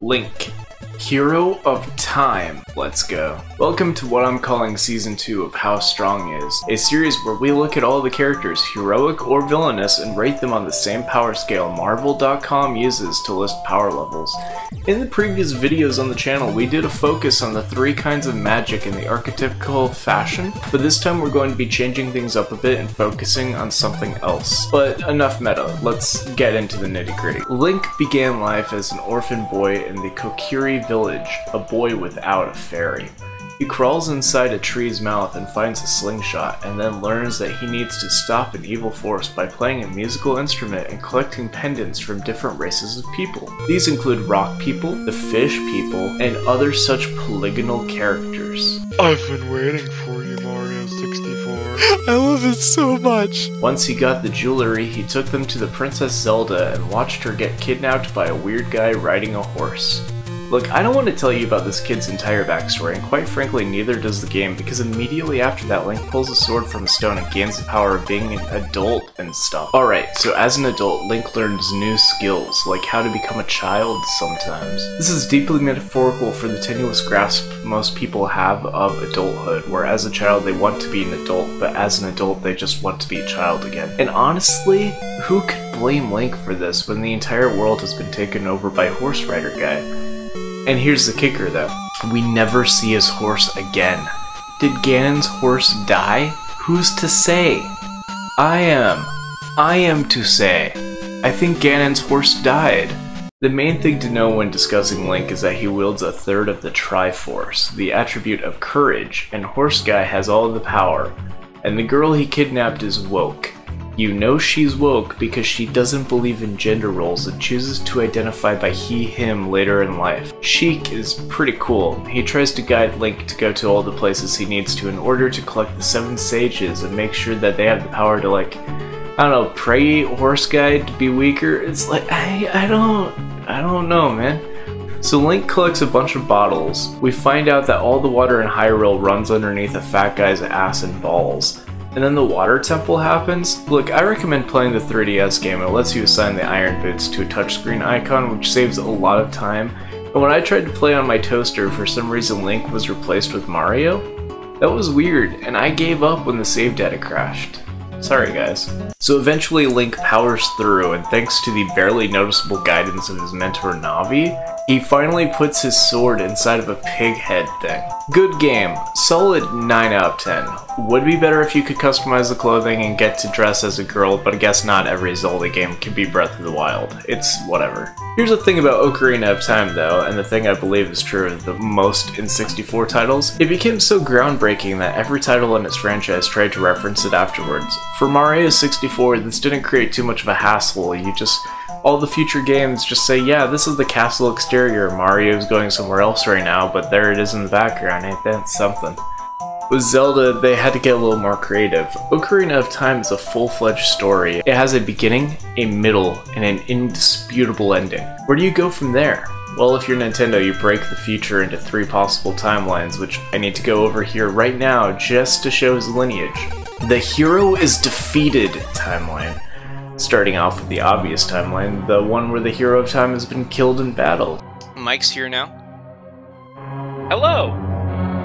Link, Hero of Time. Let's go. Welcome to what I'm calling Season 2 of How Strong Is, a series where we look at all the characters, heroic or villainous, and rate them on the same power scale Marvel.com uses to list power levels. In the previous videos on the channel, we did a focus on the 3 kinds of magic in the archetypical fashion, but this time we're going to be changing things up a bit and focusing on something else. But enough meta, let's get into the nitty-gritty. Link began life as an orphan boy in the Kokiri village, a boy without a fairy. He crawls inside a tree's mouth and finds a slingshot, and then learns that he needs to stop an evil force by playing a musical instrument and collecting pendants from different races of people. These include rock people, the fish people, and other such polygonal characters. I've been waiting for you, Mario 64. I love it so much. Once he got the jewelry, he took them to the Princess Zelda and watched her get kidnapped by a weird guy riding a horse. Look, I don't want to tell you about this kid's entire backstory, and quite frankly neither does the game, because immediately after that Link pulls a sword from a stone and gains the power of being an adult and stuff. Alright, so as an adult, Link learns new skills, like how to become a child sometimes. This is deeply metaphorical for the tenuous grasp most people have of adulthood, where as a child they want to be an adult, but as an adult they just want to be a child again. And honestly, who could blame Link for this when the entire world has been taken over by Horse Rider Guy? And here's the kicker though, we never see his horse again. Did Ganon's horse die? Who's to say? I am to say. I think Ganon's horse died. The main thing to know when discussing Link is that he wields a third of the Triforce, the attribute of courage, and Horse Guy has all of the power. And the girl he kidnapped is woke. You know she's woke because she doesn't believe in gender roles and chooses to identify by he, him later in life. Sheik is pretty cool. He tries to guide Link to go to all the places he needs to in order to collect the 7 sages and make sure that they have the power to, like, I don't know, pray Horse Guy to be weaker. It's like, I don't know, man. So Link collects a bunch of bottles. We find out that all the water in Hyrule runs underneath a fat guy's ass and balls. And then the water temple happens. Look, I recommend playing the 3DS game. It lets you assign the iron boots to a touchscreen icon, which saves a lot of time. And when I tried to play on my toaster, for some reason Link was replaced with Mario. That was weird, and I gave up when the save data crashed. Sorry guys. So eventually Link powers through, and thanks to the barely noticeable guidance of his mentor Navi, he finally puts his sword inside of a pig head thing. Good game. Solid 9 out of 10. Would be better if you could customize the clothing and get to dress as a girl, but I guess not every Zelda game can be Breath of the Wild. It's whatever. Here's the thing about Ocarina of Time though, and the thing I believe is true of the most in 64 titles. It became so groundbreaking that every title in its franchise tried to reference it afterwards. For Mario 64, this didn't create too much of a hassle. All the future games just say, yeah, this is the castle exterior, Mario's going somewhere else right now, but there it is in the background, ain't that something? With Zelda, they had to get a little more creative. Ocarina of Time is a full-fledged story. It has a beginning, a middle, and an indisputable ending. Where do you go from there? Well, if you're Nintendo, you break the future into 3 possible timelines, which I need to go over here right now just to show his lineage. The hero is defeated timeline. Starting off with the obvious timeline, the one where the hero of time has been killed in battle. Mike's here now. Hello!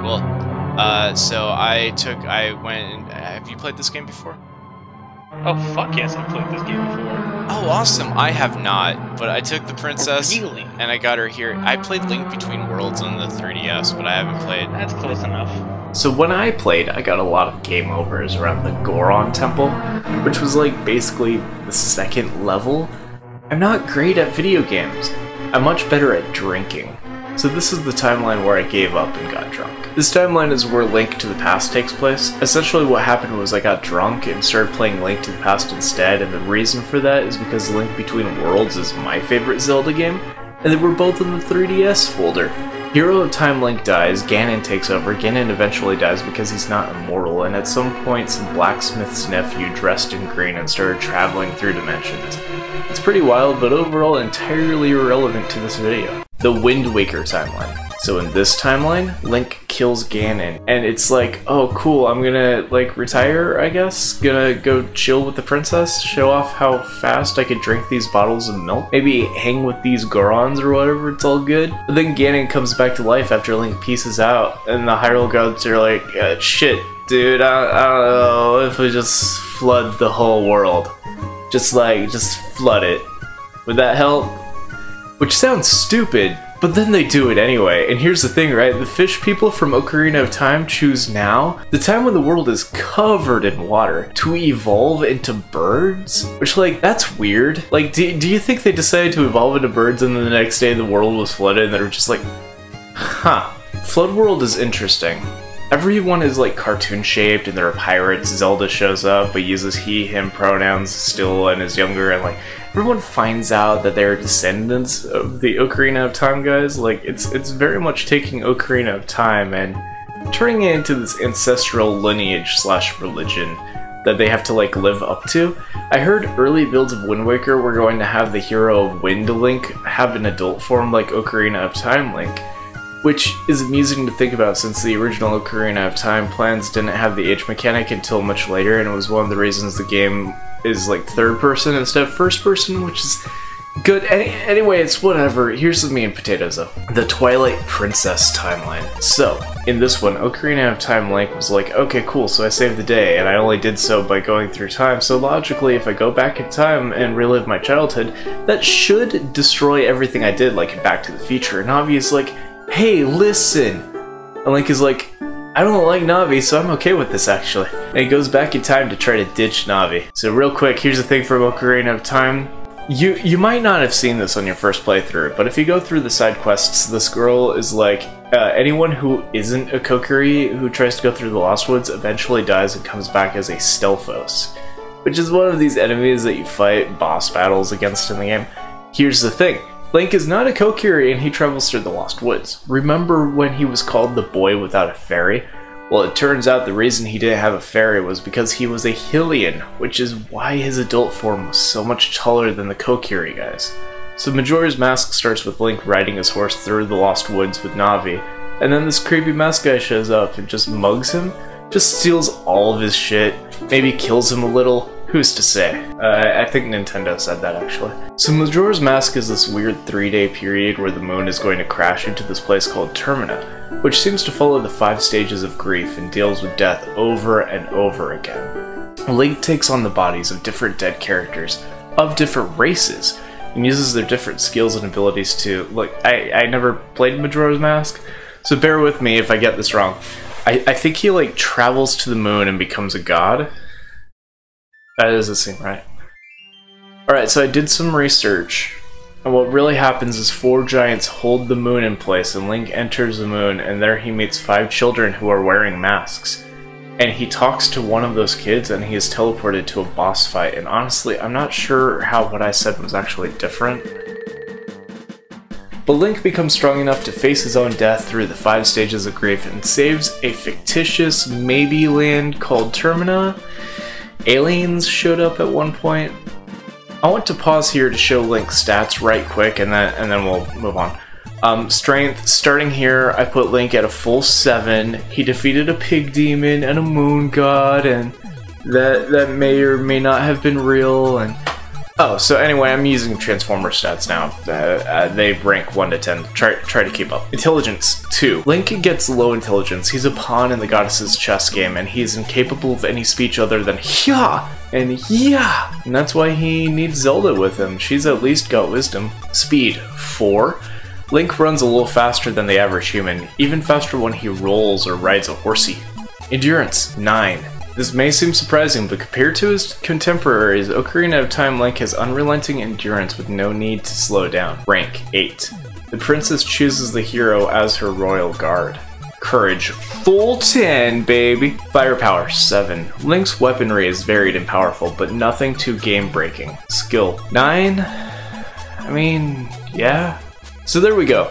Well, so I went and, have you played this game before? Oh, fuck yes, I've played this game before. Oh, awesome. I have not, but I took the princess Really? and I got her here. I played Link Between Worlds on the 3DS, but I haven't played. That's close enough. So when I played, I got a lot of game overs around the Goron Temple, which was like basically the 2nd level. I'm not great at video games. I'm much better at drinking. So this is the timeline where I gave up and got drunk. This timeline is where Link to the Past takes place. Essentially what happened was I got drunk and started playing Link to the Past instead, and the reason for that is because Link Between Worlds is my favorite Zelda game, and they were both in the 3DS folder. Hero of Time Link dies, Ganon takes over. Ganon eventually dies because he's not immortal, and at some point some blacksmith's nephew dressed in green and started traveling through dimensions. It's pretty wild, but overall entirely irrelevant to this video. the Wind Waker timeline. So in this timeline, Link kills Ganon, and it's like, oh cool, I'm gonna like retire, I guess? Gonna go chill with the princess, show off how fast I could drink these bottles of milk, maybe hang with these Gorons or whatever, it's all good. But then Ganon comes back to life after Link pieces out, and the Hyrule gods are like, shit, dude, I don't know if we just flood the whole world. Just flood it. Would that help? Which sounds stupid, but then they do it anyway. And here's the thing, right? The fish people from Ocarina of Time choose now, the time when the world is covered in water, to evolve into birds? Which, like, that's weird. Like, do you think they decided to evolve into birds and then the next day the world was flooded and they were just like, huh. Flood world is interesting. Everyone is like cartoon shaped and they're pirates. Zelda shows up but uses he, him pronouns still and is younger, and like everyone finds out that they're descendants of the Ocarina of Time guys. Like it's very much taking Ocarina of Time and turning it into this ancestral lineage / religion that they have to like live up to. I heard early builds of Wind Waker were going to have the hero of Wind Link have an adult form like Ocarina of Time Link, which is amusing to think about since the original Ocarina of Time plans didn't have the age mechanic until much later, and it was one of the reasons the game is like third person instead of first person, which is good. Anyway, it's whatever. Here's the meat and potatoes though. The Twilight Princess timeline. So, in this one, Ocarina of Time Link was like, okay cool, so I saved the day, and I only did so by going through time, so logically if I go back in time and relive my childhood, that should destroy everything I did, like in Back to the Future. And Navi is like, hey, listen! And Link is like, I don't like Navi, so I'm okay with this actually. And he goes back in time to try to ditch Navi. So real quick, here's the thing from Ocarina of Time. You might not have seen this on your first playthrough, but if you go through the side quests, this girl is like, anyone who isn't a Kokiri who tries to go through the Lost Woods eventually dies and comes back as a Stelphos, which is one of these enemies that you fight boss battles against in the game. Here's the thing. Link is not a Kokiri and he travels through the Lost Woods. Remember when he was called the boy without a fairy? Well, it turns out the reason he didn't have a fairy was because he was a Hylian, which is why his adult form was so much taller than the Kokiri guys. So Majora's Mask starts with Link riding his horse through the Lost Woods with Navi, and then this creepy mask guy shows up and just mugs him, just steals all of his shit, maybe kills him a little. Who's to say? I think Nintendo said that actually. So Majora's Mask is this weird 3-day period where the moon is going to crash into this place called Termina, which seems to follow the 5 stages of grief and deals with death over and over again. Link takes on the bodies of different dead characters of different races and uses their different skills and abilities to, look, I never played Majora's Mask, so bear with me if I get this wrong. I think he like travels to the moon and becomes a god. That doesn't seem right. Alright, so I did some research, and what really happens is 4 giants hold the moon in place, and Link enters the moon, and there he meets 5 children who are wearing masks. And he talks to one of those kids, and he is teleported to a boss fight, and honestly, I'm not sure how what I said was actually different. But Link becomes strong enough to face his own death through the 5 stages of grief, and saves a fictitious maybe land called Termina. Aliens showed up at one point. I want to pause here to show Link's stats right quick, and then we'll move on. Strength, starting here, I put Link at a full 7. He defeated a pig demon and a moon god, and that may or may not have been real. And oh, so anyway, I'm using Transformer stats now. They rank 1 to 10. Try to keep up. Intelligence 2. Link gets low intelligence. He's a pawn in the goddess's chess game, and he's incapable of any speech other than "Hya" and "Yeah." And that's why he needs Zelda with him. She's at least got wisdom. Speed 4. Link runs a little faster than the average human, even faster when he rolls or rides a horsey. Endurance 9. This may seem surprising, but compared to his contemporaries, Ocarina of Time Link has unrelenting endurance with no need to slow down. Rank 8. The princess chooses the hero as her royal guard. Courage full 10, baby! Firepower 7. Link's weaponry is varied and powerful, but nothing too game-breaking. Skill 9? I mean, yeah. So there we go.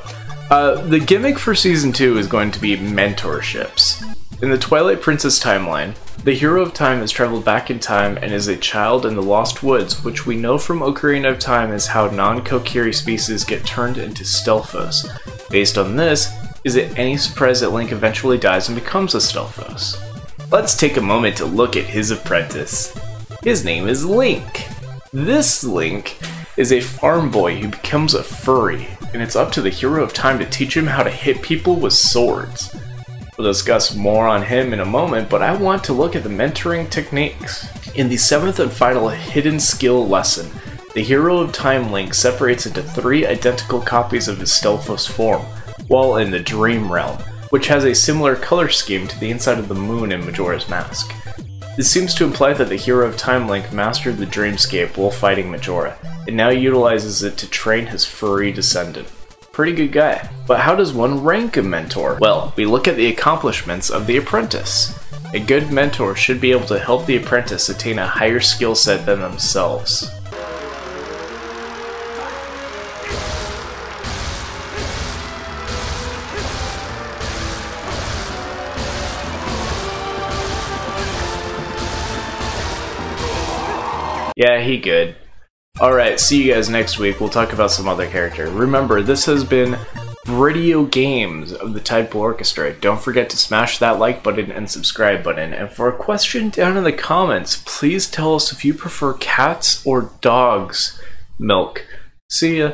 The gimmick for Season 2 is going to be mentorships. In the Twilight Princess timeline, The hero of time has traveled back in time and is a child in the Lost Woods, which we know from Ocarina of Time is how non-Kokiri species get turned into Stelphos. Based on this, is it any surprise that Link eventually dies and becomes a Stelphos? Let's take a moment to look at his apprentice. His name is Link. This Link is a farm boy who becomes a furry, and it's up to the hero of time to teach him how to hit people with swords. We'll discuss more on him in a moment, but I want to look at the mentoring techniques. In the 7th and final hidden skill lesson, the hero of time Link separates into 3 identical copies of his Stelphos form, while in the Dream Realm, which has a similar color scheme to the inside of the moon in Majora's Mask. This seems to imply that the hero of time Link mastered the dreamscape while fighting Majora, and now utilizes it to train his furry descendant. Pretty good guy. But how does one rank a mentor? Well, we look at the accomplishments of the apprentice. A good mentor should be able to help the apprentice attain a higher skill set than themselves. Yeah, he good. Alright, see you guys next week. We'll talk about some other character. Remember, this has been video games of the Tidepool Orchestra. Don't forget to smash that like button and subscribe button. And for a question down in the comments, please tell us if you prefer cats or dogs' milk. See ya.